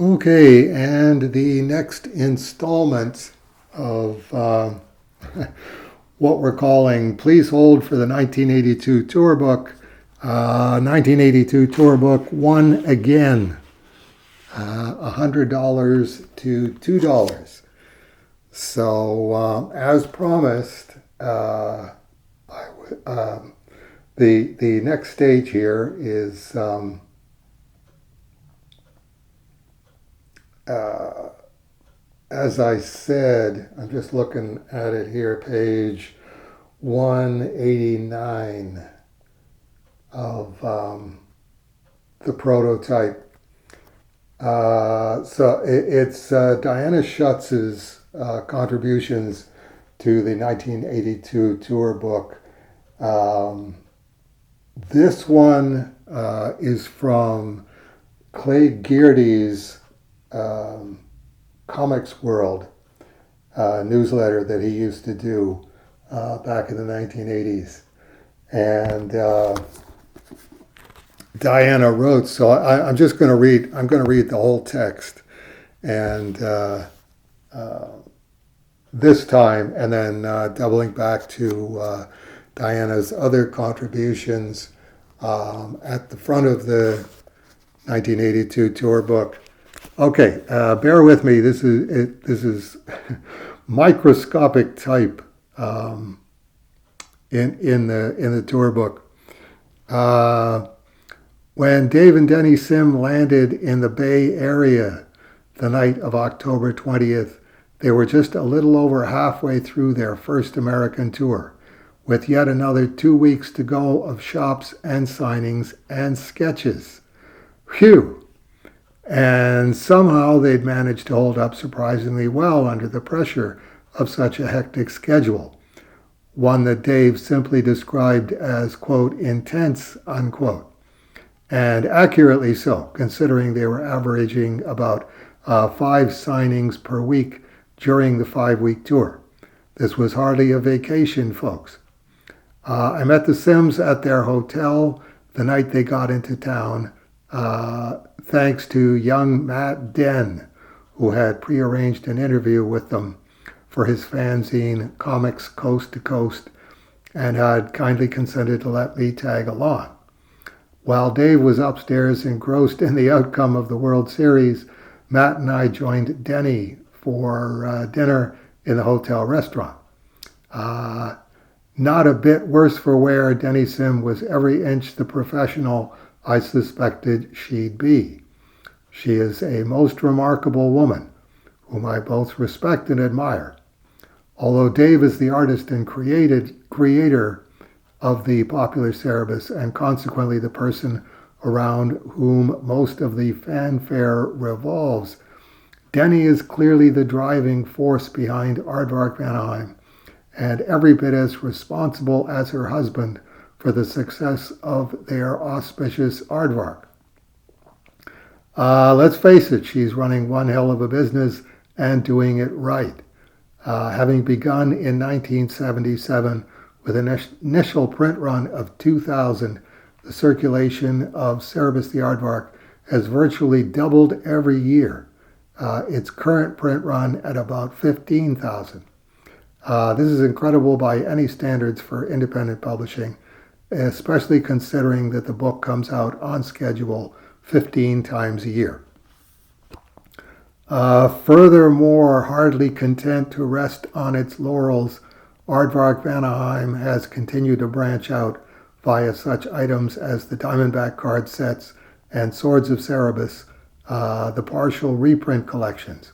Okay, and the next installment of what we're calling Please Hold for the 1982 Tour Book, 1982 Tour Book, One Again, $100 to $2. So, as promised, the next stage here is as I said, I'm just looking at it here, page 189 of the prototype. It's Diana Schutz's contributions to the 1982 tour book. This one is from Clay Geardy's Comics World newsletter that he used to do back in the 1980s. And Diana wrote, so I'm just going to read, I'm going to read the whole text. And this time, and then doubling back to Diana's other contributions at the front of the 1982 tour book. Okay, bear with me. This is microscopic type in the tour book. When Dave and Denny Sim landed in the Bay Area the night of October 20th, they were just a little over halfway through their first American tour, with yet another 2 weeks to go of shops and signings and sketches. Phew! And somehow they'd managed to hold up surprisingly well under the pressure of such a hectic schedule, one that Dave simply described as, quote, intense, unquote, and accurately so, considering they were averaging about 5 signings per week during the 5-week tour. This was hardly a vacation, folks. I met the Sims at their hotel the night they got into town, thanks to young Matt Den, who had prearranged an interview with them for his fanzine Comics Coast to Coast and had kindly consented to let me tag along. While Dave was upstairs engrossed in the outcome of the World Series, Matt and I joined Denny for dinner in the hotel restaurant. Not a bit worse for wear, Denny Sim was every inch the professional I suspected she'd be. She is a most remarkable woman, whom I both respect and admire. Although Dave is the artist and creator of the popular Cerebus, and consequently the person around whom most of the fanfare revolves, Denny is clearly the driving force behind Aardvark Vanaheim, and every bit as responsible as her husband for the success of their auspicious aardvark. Let's face it, she's running one hell of a business and doing it right. Having begun in 1977 with an initial print run of 2,000, the circulation of Cerebus the Aardvark has virtually doubled every year. Its current print run at about 15,000. This is incredible by any standards for independent publishing, especially considering that the book comes out on schedule 15 times a year. Furthermore, hardly content to rest on its laurels, Aardvark Vanaheim has continued to branch out via such items as the Diamondback card sets and Swords of Cerebus, the partial reprint collections.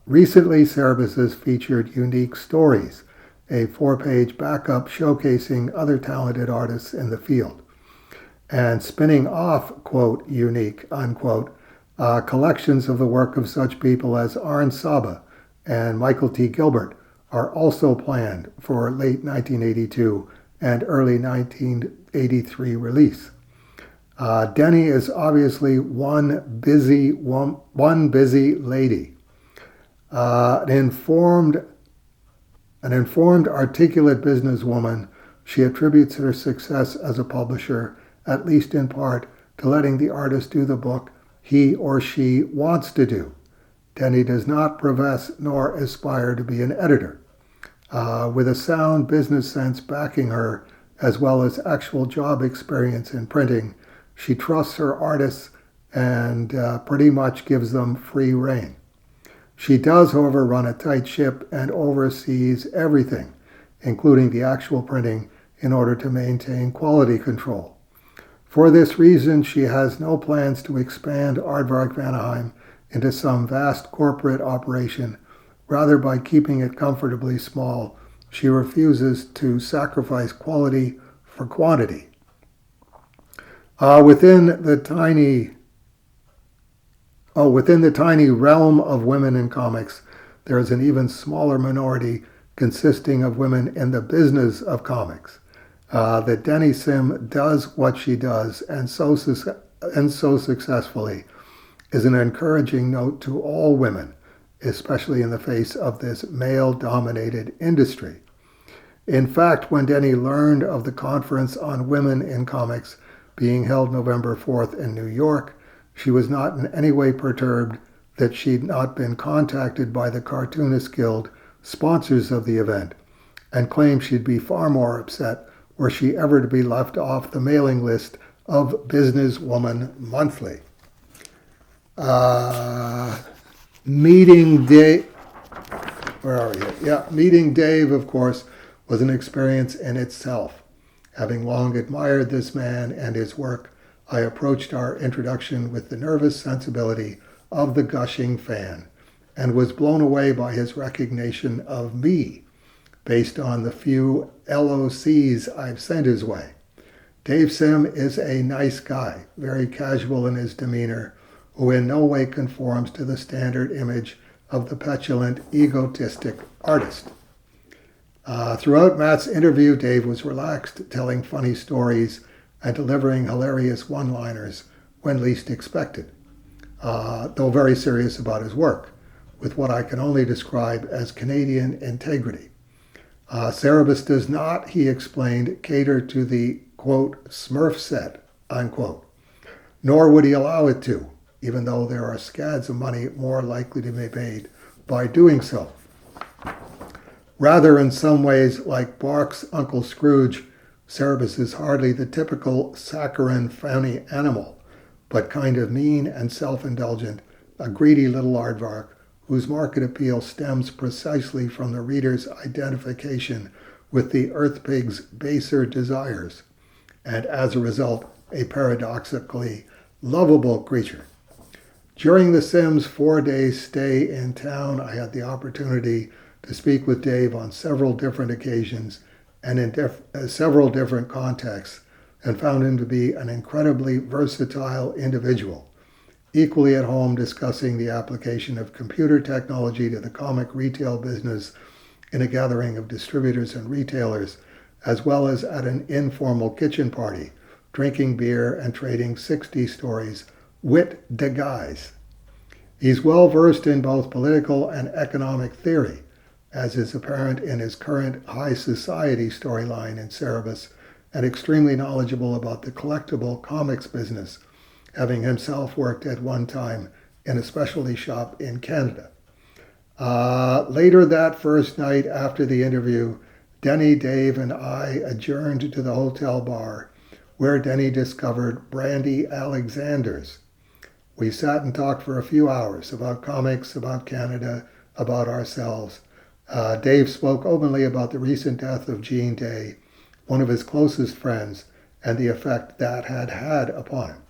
Recently, Cerebus has featured Unique Stories, a 4-page backup showcasing other talented artists in the field. And spinning off, quote, unique, unquote, collections of the work of such people as Arne Saba and Michael T. Gilbert are also planned for late 1982 and early 1983 release. Denny is obviously one busy lady. An informed, articulate businesswoman, she attributes her success as a publisher, at least in part, to letting the artist do the book, he or she wants to do. Denny does not profess nor aspire to be an editor. With a sound business sense backing her, as well as actual job experience in printing, she trusts her artists and pretty much gives them free rein. She does, however, run a tight ship and oversees everything, including the actual printing, in order to maintain quality control. For this reason, she has no plans to expand Aardvark Vanaheim into some vast corporate operation. Rather, by keeping it comfortably small, she refuses to sacrifice quality for quantity. Within the tiny realm of women in comics, there is an even smaller minority consisting of women in the business of comics. That Denny Sim does what she does, and so successfully, is an encouraging note to all women, especially in the face of this male-dominated industry. In fact, when Denny learned of the conference on women in comics being held November 4th in New York, she was not in any way perturbed that she'd not been contacted by the Cartoonist Guild, sponsors of the event, and claimed she'd be far more upset were she ever to be left off the mailing list of Businesswoman Monthly. Meeting Dave, Meeting Dave, of course, was an experience in itself. Having long admired this man and his work, I approached our introduction with the nervous sensibility of the gushing fan and was blown away by his recognition of me based on the few LOCs I've sent his way. Dave Sim is a nice guy, very casual in his demeanor, who in no way conforms to the standard image of the petulant, egotistic artist. Throughout Matt's interview, Dave was relaxed, telling funny stories and delivering hilarious one-liners when least expected, though very serious about his work, with what I can only describe as Canadian integrity. Cerebus does not, he explained, cater to the, quote, Smurf set, unquote, nor would he allow it to, even though there are scads of money more likely to be made by doing so. Rather, in some ways, like Bark's Uncle Scrooge, Cerebus is hardly the typical saccharine, funny animal, but kind of mean and self-indulgent, a greedy little aardvark whose market appeal stems precisely from the reader's identification with the Earth Pig's baser desires, and as a result, a paradoxically lovable creature. During the Sims' 4-day stay in town, I had the opportunity to speak with Dave on several different occasions and in several different contexts, and found him to be an incredibly versatile individual, equally at home discussing the application of computer technology to the comic retail business in a gathering of distributors and retailers, as well as at an informal kitchen party, drinking beer and trading 60 stories with the guys. He's well versed in both political and economic theory, as is apparent in his current high society storyline in Cerebus, and extremely knowledgeable about the collectible comics business, having himself worked at one time in a specialty shop in Canada. Later that first night after the interview, Denny, Dave, and I adjourned to the hotel bar, where Denny discovered Brandy Alexander's. We sat and talked for a few hours about comics, about Canada, about ourselves. Dave spoke openly about the recent death of Jean Day, one of his closest friends, and the effect that had had upon him.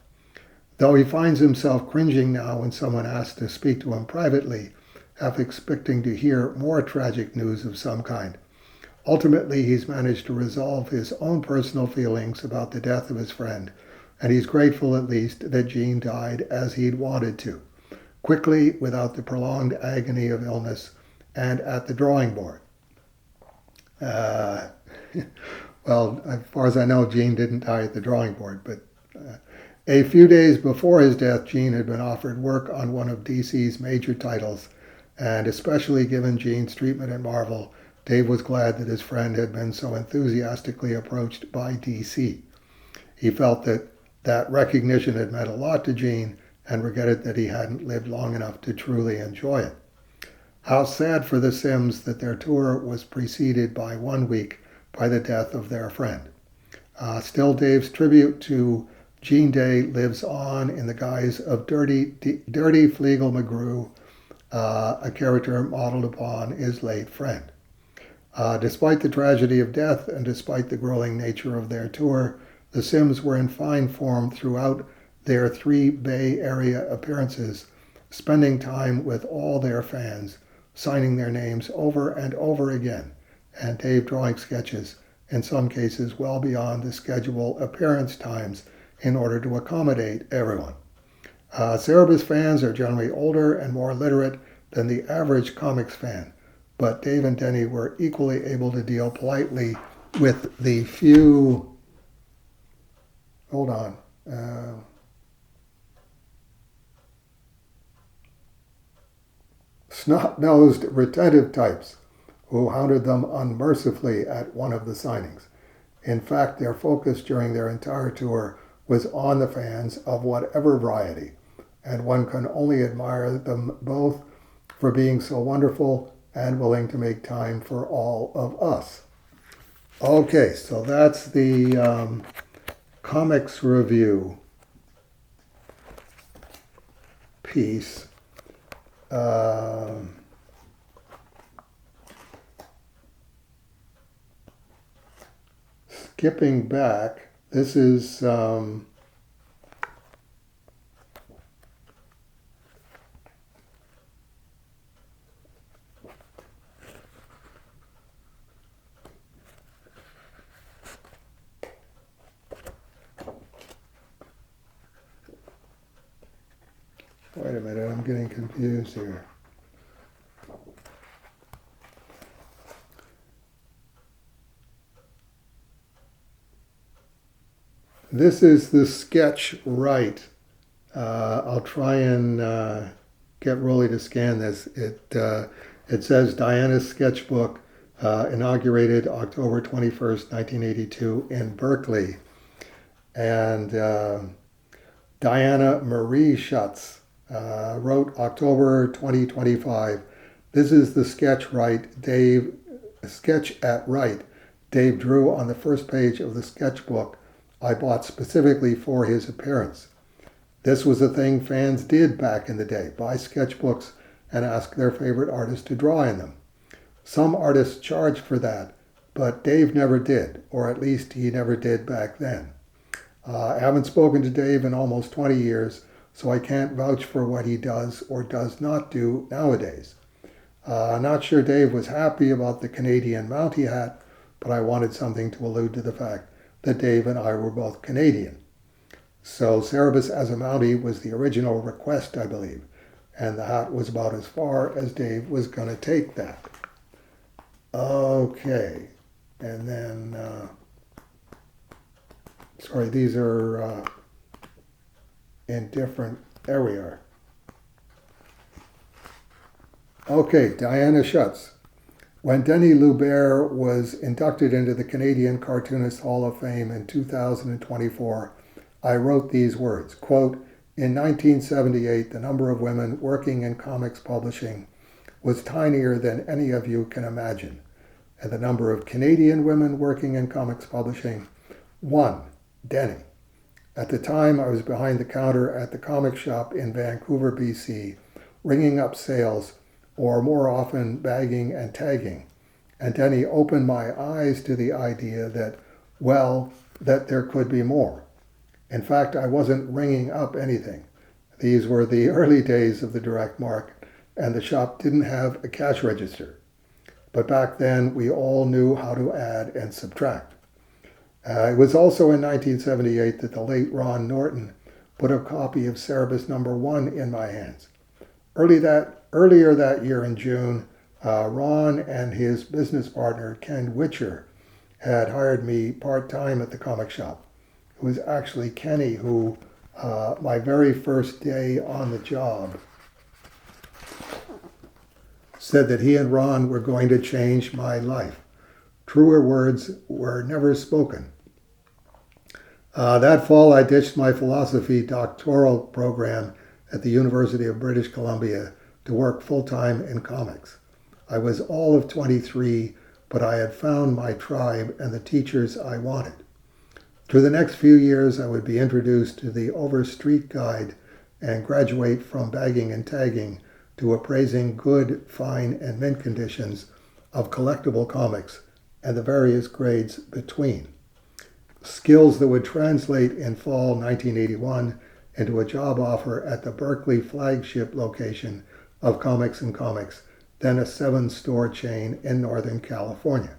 Though he finds himself cringing now when someone asks to speak to him privately, half expecting to hear more tragic news of some kind. Ultimately, he's managed to resolve his own personal feelings about the death of his friend, and he's grateful at least that Jean died as he'd wanted to, quickly, without the prolonged agony of illness, and at the drawing board. Well, as far as I know, Jean didn't die at the drawing board, but a few days before his death, Jean had been offered work on one of DC's major titles, and especially given Jean's treatment at Marvel, Dave was glad that his friend had been so enthusiastically approached by DC. He felt that recognition had meant a lot to Jean, and regretted that he hadn't lived long enough to truly enjoy it. How sad for the Sims that their tour was preceded by 1 week by the death of their friend. Still, Dave's tribute to Jean Day lives on in the guise of Dirty Flegel McGrew, a character modeled upon his late friend. Despite the tragedy of death and despite the grueling nature of their tour, the Sims were in fine form throughout their 3 Bay Area appearances, spending time with all their fans, signing their names over and over again, and Dave drawing sketches, in some cases well beyond the scheduled appearance times in order to accommodate everyone. Cerebus fans are generally older and more literate than the average comics fan, but Dave and Denny were equally able to deal politely with the few... Hold on. Snot-nosed, retentive types who hounded them unmercifully at one of the signings. In fact, their focus during their entire tour was on the fans of whatever variety, and one can only admire them both for being so wonderful and willing to make time for all of us. Okay, so that's the comics review piece. Skipping back, this is wait a minute, I'm getting confused here. This is the sketch right. I'll try and get Rolly to scan this. It says Diana's sketchbook, inaugurated October 21st, 1982 in Berkeley. And Diana Marie Schutz wrote October 2025. This is the sketch at right Dave drew on the first page of the sketchbook I bought specifically for his appearance. This was a thing fans did back in the day, buy sketchbooks and ask their favorite artist to draw in them. Some artists charged for that, but Dave never did, or at least he never did back then. I haven't spoken to Dave in almost 20 years, so I can't vouch for what he does or does not do nowadays. Not sure Dave was happy about the Canadian Mountie hat, but I wanted something to allude to the fact that Dave and I were both Canadian. So Cerebus as a Mountie was the original request, I believe, and the hat was about as far as Dave was going to take that. Okay, and then, sorry, these are in different area. Okay, Diana Schutz. When Denny Lubert was inducted into the Canadian Cartoonist Hall of Fame in 2024, I wrote these words, quote, "In 1978, the number of women working in comics publishing was tinier than any of you can imagine, and the number of Canadian women working in comics publishing, 1, Denny. At the time, I was behind the counter at the comic shop in Vancouver, BC, ringing up sales, or more often bagging and tagging. And Denny opened my eyes to the idea that, well, that there could be more. In fact, I wasn't ringing up anything. These were the early days of the direct market, and the shop didn't have a cash register. But back then, we all knew how to add and subtract. It was also in 1978 that the late Ron Norton put a copy of Cerebus #1 in my hands. Earlier that year in June, Ron and his business partner, Ken Witcher, had hired me part-time at the comic shop. It was actually Kenny who, my very first day on the job, said that he and Ron were going to change my life. Truer words were never spoken. That fall, I ditched my philosophy doctoral program at the University of British Columbia to work full-time in comics. I was all of 23, but I had found my tribe and the teachers I wanted. Through the next few years, I would be introduced to the Overstreet Guide and graduate from bagging and tagging to appraising good, fine, and mint conditions of collectible comics and the various grades between. Skills that would translate in fall 1981 into a job offer at the Berkeley flagship location of Comics and Comics, then a 7-store chain in Northern California.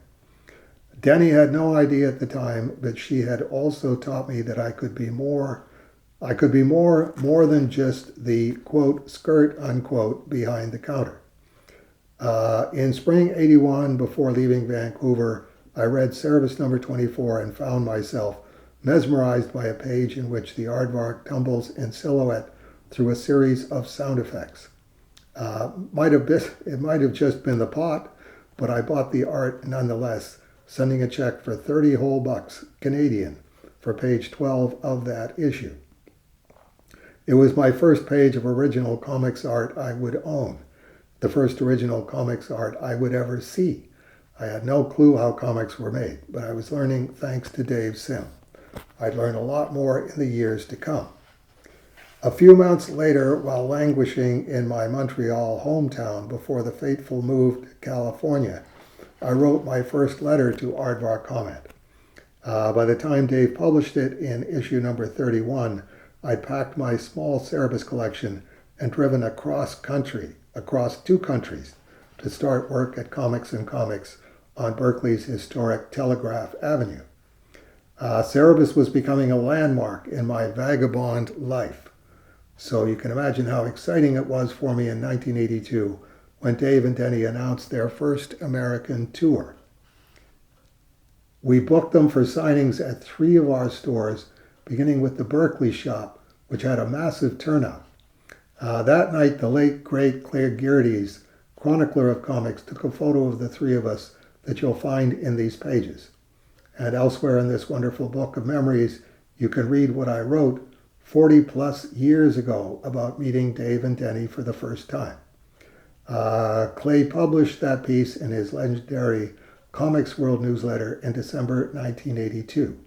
Denny had no idea at the time, but she had also taught me that I could be more than just the, quote, skirt, unquote, behind the counter. In spring 81, before leaving Vancouver, I read Cerebus number 24 and found myself mesmerized by a page in which the aardvark tumbles in silhouette through a series of sound effects. It might have just been the pot, but I bought the art nonetheless, sending a check for 30 whole bucks Canadian for page 12 of that issue. It was my first page of original comics art I would own, the first original comics art I would ever see. I had no clue how comics were made, but I was learning thanks to Dave Sim. I'd learn a lot more in the years to come. A few months later, while languishing in my Montreal hometown before the fateful move to California, I wrote my first letter to Aardvark Comment. By the time Dave published it in issue number 31, I'd packed my small Cerebus collection and driven across two countries, to start work at Comics and Comics on Berkeley's historic Telegraph Avenue. Cerebus was becoming a landmark in my vagabond life. So you can imagine how exciting it was for me in 1982 when Dave and Denny announced their first American tour. We booked them for signings at 3 of our stores, beginning with the Berkeley shop, which had a massive turnout. That night, the late, great Claire Geardes, chronicler of comics, took a photo of the 3 of us that you'll find in these pages. And elsewhere in this wonderful book of memories, you can read what I wrote 40 plus years ago about meeting Dave and Denny for the first time. Clay published that piece in his legendary Comics World newsletter in December 1982.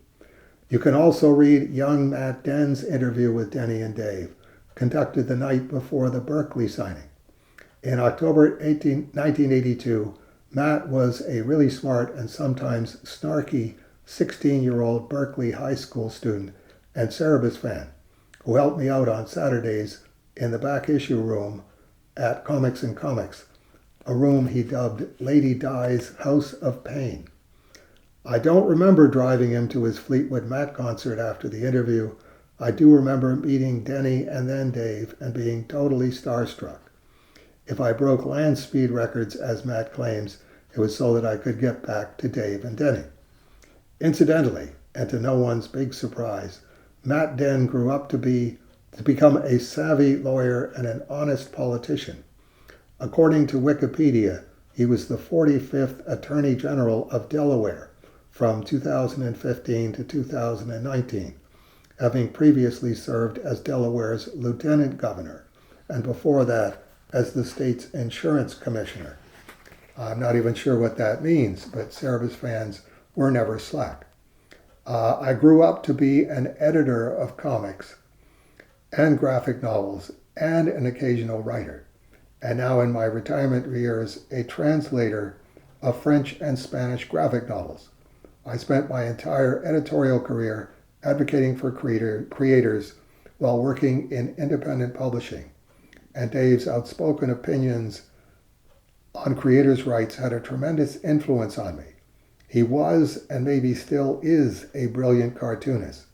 You can also read young Matt Denn's interview with Denny and Dave, conducted the night before the Berkeley signing. In October 1982, Matt was a really smart and sometimes snarky 16-year-old Berkeley high school student and Cerebus fan who helped me out on Saturdays in the back issue room at Comics and Comics, a room he dubbed Lady Di's House of Pain. I don't remember driving him to his Fleetwood Mac concert after the interview. I do remember meeting Denny and then Dave and being totally starstruck. If I broke land speed records, as Matt claims, it was so that I could get back to Dave and Denny. Incidentally, and to no one's big surprise, Matt Denn grew up to become a savvy lawyer and an honest politician. According to Wikipedia, he was the 45th Attorney General of Delaware from 2015 to 2019, having previously served as Delaware's Lieutenant Governor, and before that, as the state's insurance commissioner. I'm not even sure what that means, but Cerebus fans were never slack. I grew up to be an editor of comics and graphic novels and an occasional writer, and now in my retirement years, a translator of French and Spanish graphic novels. I spent my entire editorial career advocating for creators while working in independent publishing, and Dave's outspoken opinions on creators' rights had a tremendous influence on me. He was, and maybe still is, a brilliant cartoonist,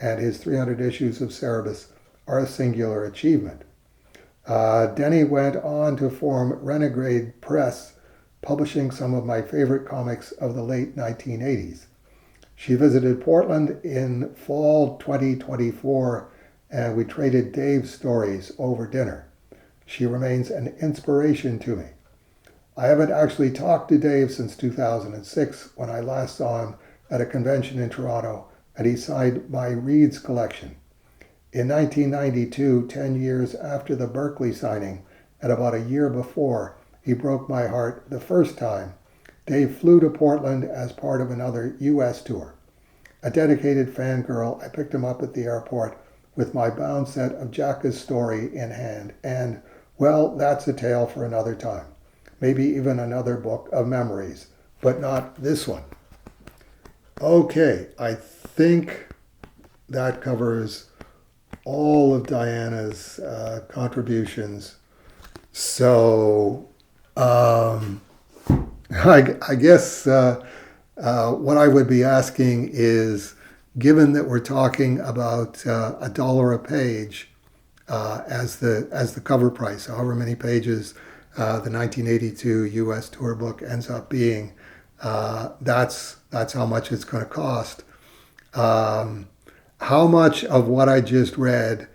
and his 300 issues of Cerebus are a singular achievement. Denny went on to form Renegade Press, publishing some of my favorite comics of the late 1980s. She visited Portland in fall 2024, and we traded Dave's stories over dinner. She remains an inspiration to me. I haven't actually talked to Dave since 2006 when I last saw him at a convention in Toronto and he signed my Reads collection. In 1992, 10 years after the Berkeley signing, and about a year before he broke my heart the first time, Dave flew to Portland as part of another U.S. tour. A dedicated fangirl, I picked him up at the airport with my bound set of Jacka's Story in hand, and, well, that's a tale for another time. Maybe even another book of memories, but not this one. Okay, I think that covers all of Diana's contributions. So I guess what I would be asking is, given that we're talking about $1 a page as the cover price, however many pages the 1982 U.S. tour book ends up being, that's how much it's going to cost. How much of what I just read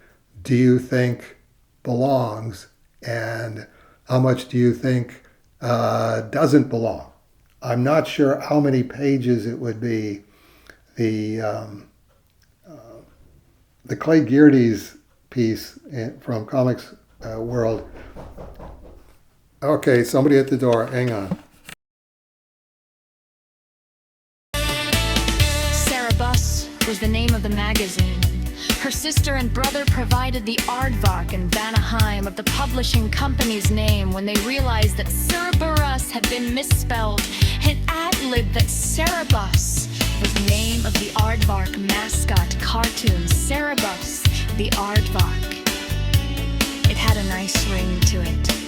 do you think belongs, and how much do you think doesn't belong? I'm not sure how many pages it would be. The Clay Geardes piece from Comics World. Okay, somebody at the door. Hang on. Sarah Buss was the name of the magazine. Her sister and brother provided the aardvark and Vanaheim of the publishing company's name when they realized that Cerberus had been misspelled and ad-libbed that Cerebus was the name of the aardvark mascot cartoon, Cerebus the aardvark. It had a nice ring to it.